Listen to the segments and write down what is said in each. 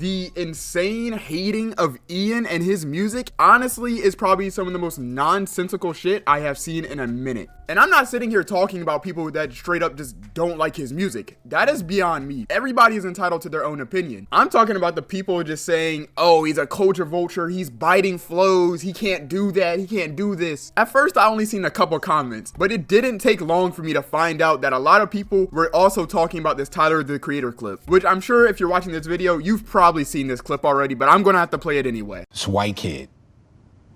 the insane hating of Ian and his music honestly is probably some of the most nonsensical shit I have seen in a minute. And I'm not sitting here talking about people that straight up just don't like his music. That is beyond me. Everybody is entitled to their own opinion. I'm talking about the people just saying, oh, he's a culture vulture, he's biting flows, he can't do that, he can't do this. At first, I only seen a couple comments, but it didn't take long for me to find out that a lot of people were also talking about this Tyler, the Creator clip, which I'm sure if you're watching this video, you've probably seen this clip already, but I'm gonna have to play it anyway. This white kid,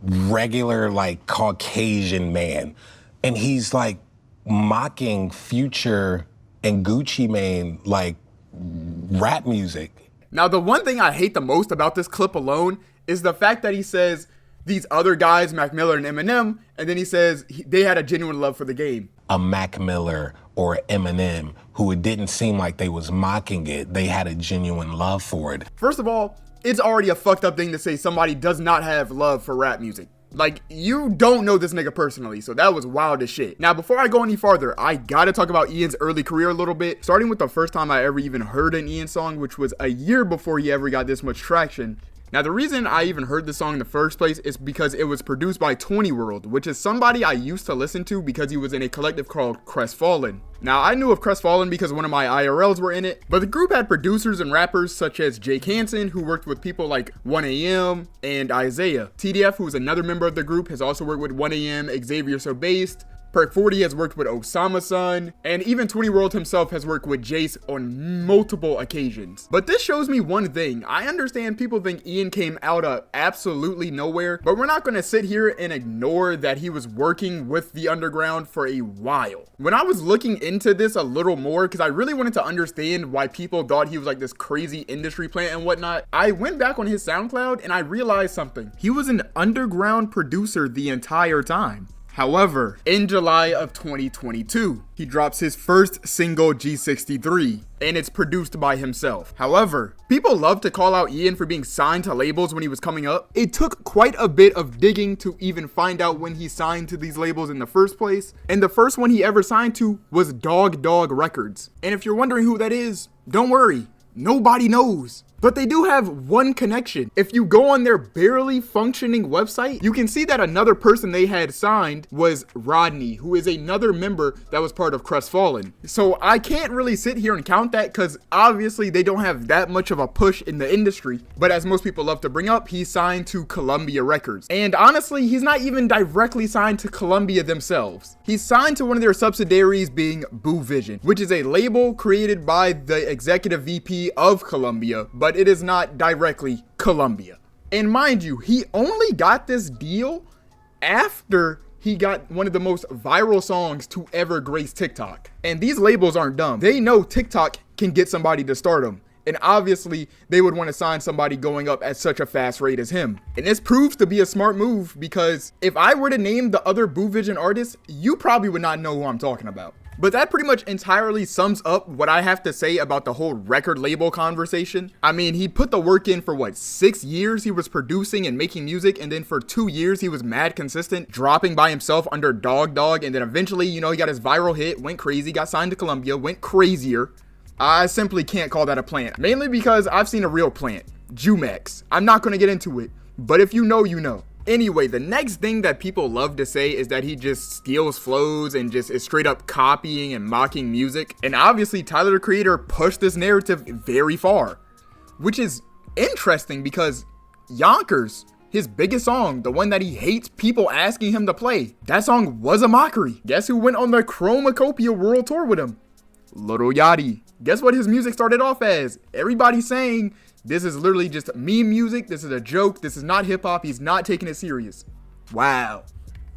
regular like Caucasian man, and he's like mocking Future and Gucci Mane like rap music. Now, the one thing I hate the most about this clip alone is the fact that he says these other guys, Mac Miller and Eminem, and then he says they had a genuine love for the game. A Mac Miller or Eminem, who it didn't seem like they was mocking it, they had a genuine love for it. First of all, it's already a fucked up thing to say somebody does not have love for rap music. Like, you don't know this nigga personally, so that was wild as shit. Now, before I go any farther, I gotta talk about Ian's early career a little bit, starting with the first time I ever even heard an Ian song, which was a year before he ever got this much traction. Now, the reason I even heard this song in the first place is because it was produced by 20 World, which is somebody I used to listen to because he was in a collective called Crestfallen. Now, I knew of Crestfallen because one of my IRLs were in it, but the group had producers and rappers such as Jake Hansen, who worked with people like 1AM and Isaiah. TDF, who is another member of the group, has also worked with 1AM, Xavier So Based. Perk 40 has worked with Osama Sun, and even 20 World himself has worked with Jace on multiple occasions. But this shows me one thing. I understand people think Ian came out of absolutely nowhere, but we're not going to sit here and ignore that he was working with the underground for a while. When I was looking into this a little more, because I really wanted to understand why people thought he was like this crazy industry plant and whatnot, I went back on his SoundCloud and I realized something. He was an underground producer the entire time. However, in July of 2022, he drops his first single, G63, and it's produced by himself. However, people love to call out Ian for being signed to labels when he was coming up. It took quite a bit of digging to even find out when he signed to these labels in the first place, and the first one he ever signed to was Dog Dog Records. And if you're wondering who that is, don't worry, nobody knows. But they do have one connection. If you go on their barely functioning website, you can see that another person they had signed was Rodney, who is another member that was part of Crestfallen. So I can't really sit here and count that because obviously they don't have that much of a push in the industry. But as most people love to bring up, he's signed to Columbia Records. And honestly, he's not even directly signed to Columbia themselves. He's signed to one of their subsidiaries being Boo Vision, which is a label created by the executive VP of Columbia, but it is not directly Columbia. And mind you, he only got this deal after he got one of the most viral songs to ever grace TikTok. And these labels aren't dumb. They know TikTok can get somebody to stardom. And obviously, they would want to sign somebody going up at such a fast rate as him. And this proves to be a smart move because if I were to name the other Boo Vision artists, you probably would not know who I'm talking about. But that pretty much entirely sums up what I have to say about the whole record label conversation. I mean, he put the work in for what, 6 years he was producing and making music, and then for 2 years he was mad consistent, dropping by himself under Dog Dog, and then eventually, you know, he got his viral hit, went crazy, got signed to Columbia, went crazier. I simply can't call that a plant, mainly because I've seen a real plant, Jumex. I'm not going to get into it, but if you know, you know. Anyway, the next thing that people love to say is that he just steals flows and just is straight up copying and mocking music. And obviously, Tyler, the Creator, pushed this narrative very far, which is interesting because Yonkers, his biggest song, the one that he hates people asking him to play, that song was a mockery. Guess who went on the Chromacopia World Tour with him? Lil Yachty. Guess what his music started off as? Everybody saying, this is literally just meme music, this is a joke, this is not hip hop, he's not taking it serious. Wow.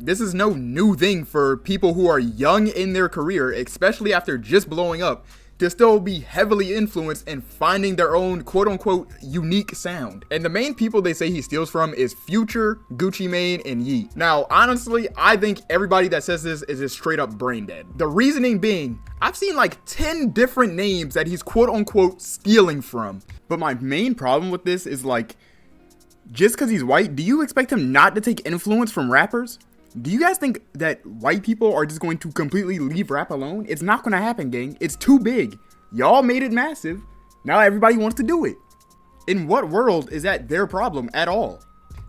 This is no new thing for people who are young in their career, especially after just blowing up, to still be heavily influenced and finding their own quote-unquote unique sound. And the main people they say he steals from is Future, Gucci Mane, and Yeat. Now, honestly, I think everybody that says this is just straight up brain dead. The reasoning being, I've seen like 10 different names that he's quote-unquote stealing from. But my main problem with this is like, just because he's white, do you expect him not to take influence from rappers? Do you guys think that white people are just going to completely leave rap alone? It's not going to happen, gang. It's too big. Y'all made it massive. Now everybody wants to do it. In what world is that their problem at all?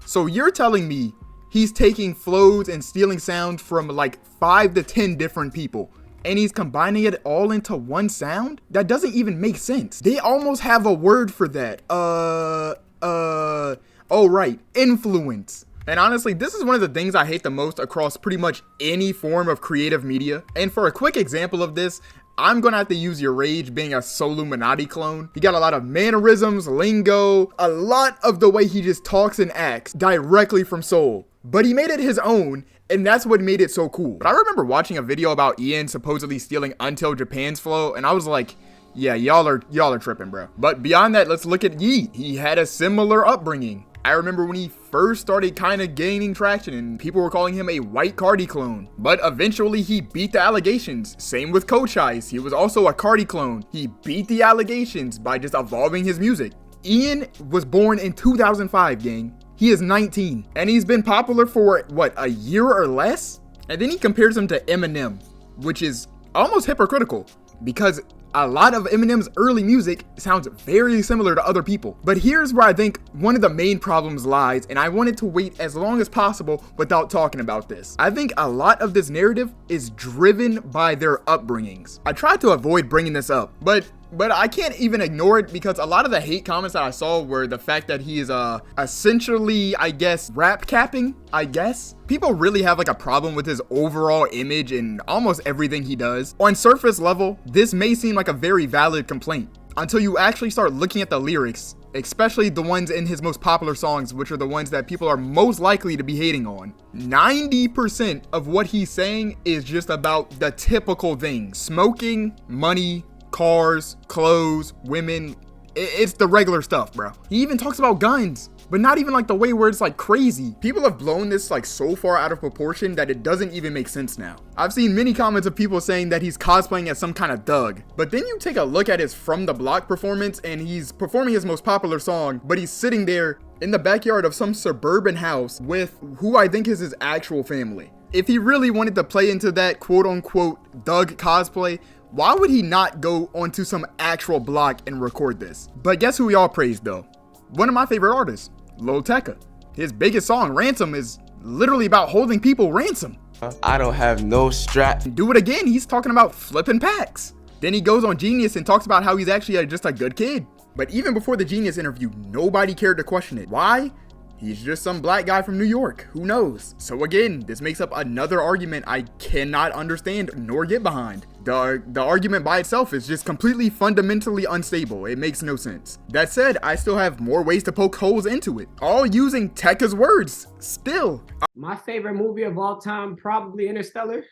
So you're telling me he's taking flows and stealing sounds from like 5 to 10 different people, and he's combining it all into one sound? That doesn't even make sense. They almost have a word for that. Oh right, influence. And honestly, this is one of the things I hate the most across pretty much any form of creative media. And for a quick example of this, I'm gonna have to use Your Rage being a Soluminati clone. He got a lot of mannerisms, lingo, a lot of the way he just talks and acts directly from Soul. But he made it his own, and that's what made it so cool. But I remember watching a video about Ian supposedly stealing Until Japan's flow, and I was like, yeah, y'all are tripping, bro. But beyond that, let's look at Yeat. He had a similar upbringing. I remember when he first started kind of gaining traction and people were calling him a white Cardi clone. But eventually he beat the allegations. Same with Coach Ice. He was also a Cardi clone. He beat the allegations by just evolving his music. Ian was born in 2005, gang. He is 19 and he's been popular for what, a year or less? And then he compares him to Eminem, which is almost hypocritical because a lot of Eminem's early music sounds very similar to other people. But here's where I think one of the main problems lies, and I wanted to wait as long as possible without talking about this. I think a lot of this narrative is driven by their upbringings. I tried to avoid bringing this up, but I can't even ignore it because a lot of the hate comments that I saw were the fact that he is essentially, I guess, rap capping, I guess. People really have like a problem with his overall image and almost everything he does. On surface level, this may seem like a very valid complaint until you actually start looking at the lyrics, especially the ones in his most popular songs, which are the ones that people are most likely to be hating on. 90% of what he's saying is just about the typical things: smoking, money, cars, clothes, women. It's the regular stuff, bro. He even talks about guns, but not even like the way where it's like crazy. People have blown this like so far out of proportion that it doesn't even make sense now. I've seen many comments of people saying that he's cosplaying as some kind of thug, but then you take a look at his From the Block performance and he's performing his most popular song, but he's sitting there in the backyard of some suburban house with who I think is his actual family. If he really wanted to play into that quote unquote thug cosplay, why would he not go onto some actual block and record this? But guess who we all praised though? One of my favorite artists, Lil Tecca. His biggest song, Ransom, is literally about holding people ransom. I don't have no strap. Do it again, he's talking about flipping packs. Then he goes on Genius and talks about how he's actually just a good kid. But even before the Genius interview, nobody cared to question it. Why? He's just some black guy from New York. Who knows? So again, this makes up another argument I cannot understand nor get behind. The argument by itself is just completely fundamentally unstable. It makes no sense. That said, I still have more ways to poke holes into it, all using Tecca's words still. My favorite movie of all time, probably Interstellar.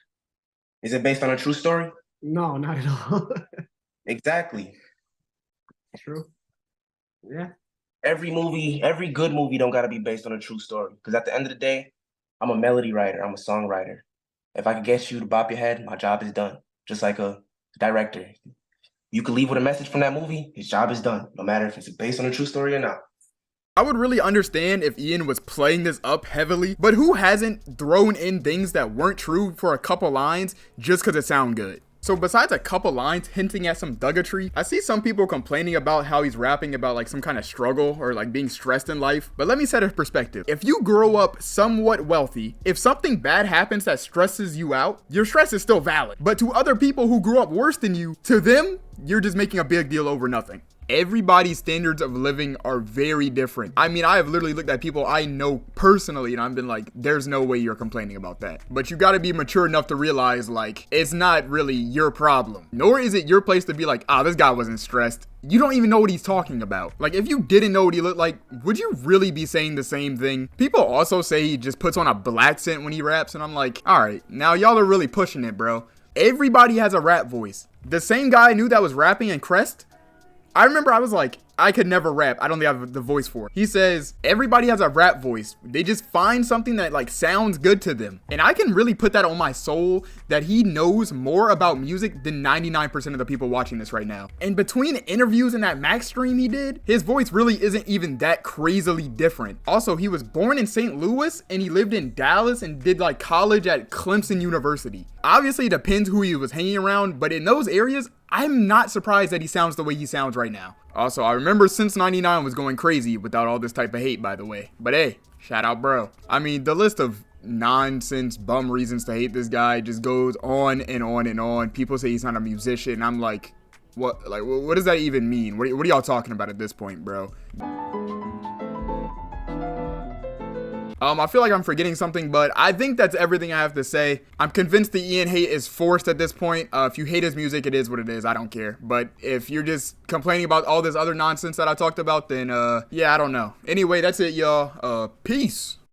Is it based on a true story? No, not at all. Exactly. True. Yeah. Every good movie don't gotta be based on a true story. Because at the end of the day, I'm a melody writer, I'm a songwriter. If I could get you to bop your head, my job is done. Just like a director. You could leave with a message from that movie, his job is done, no matter if it's based on a true story or not. I would really understand if Ian was playing this up heavily, but who hasn't thrown in things that weren't true for a couple lines just because it sound good? So besides a couple lines hinting at some thuggatry, I see some people complaining about how he's rapping about like some kind of struggle or like being stressed in life. But let me set a perspective. If you grow up somewhat wealthy, if something bad happens that stresses you out, your stress is still valid. But to other people who grew up worse than you, to them, you're just making a big deal over nothing. Everybody's standards of living are very different. I mean, I have literally looked at people I know personally and I've been like, there's no way you're complaining about that. But you gotta be mature enough to realize like, it's not really your problem. Nor is it your place to be like, this guy wasn't stressed. You don't even know what he's talking about. Like, if you didn't know what he looked like, would you really be saying the same thing? People also say he just puts on a black accent when he raps and I'm like, all right, now y'all are really pushing it, bro. Everybody has a rap voice. The same guy I knew that was rapping in Crest, I remember I was like, I could never rap. I don't think I have the voice for it. He says, everybody has a rap voice. They just find something that like sounds good to them. And I can really put that on my soul that he knows more about music than 99% of the people watching this right now. And between interviews and that Max stream he did, his voice really isn't even that crazily different. Also, he was born in St. Louis and he lived in Dallas and did like college at Clemson University. Obviously, it depends who he was hanging around, but in those areas, I'm not surprised that he sounds the way he sounds right now. Also, I remember Since 99 was going crazy without all this type of hate, by the way. But hey, shout out bro. I mean, the list of nonsense bum reasons to hate this guy just goes on and on and on. People say he's not a musician. I'm like, what does that even mean? What are y'all talking about at this point, bro? I feel like I'm forgetting something, but I think that's everything I have to say. I'm convinced the Ian hate is forced at this point. If you hate his music, it is what it is. I don't care. But if you're just complaining about all this other nonsense that I talked about, then yeah, I don't know. Anyway, that's it, y'all. Peace.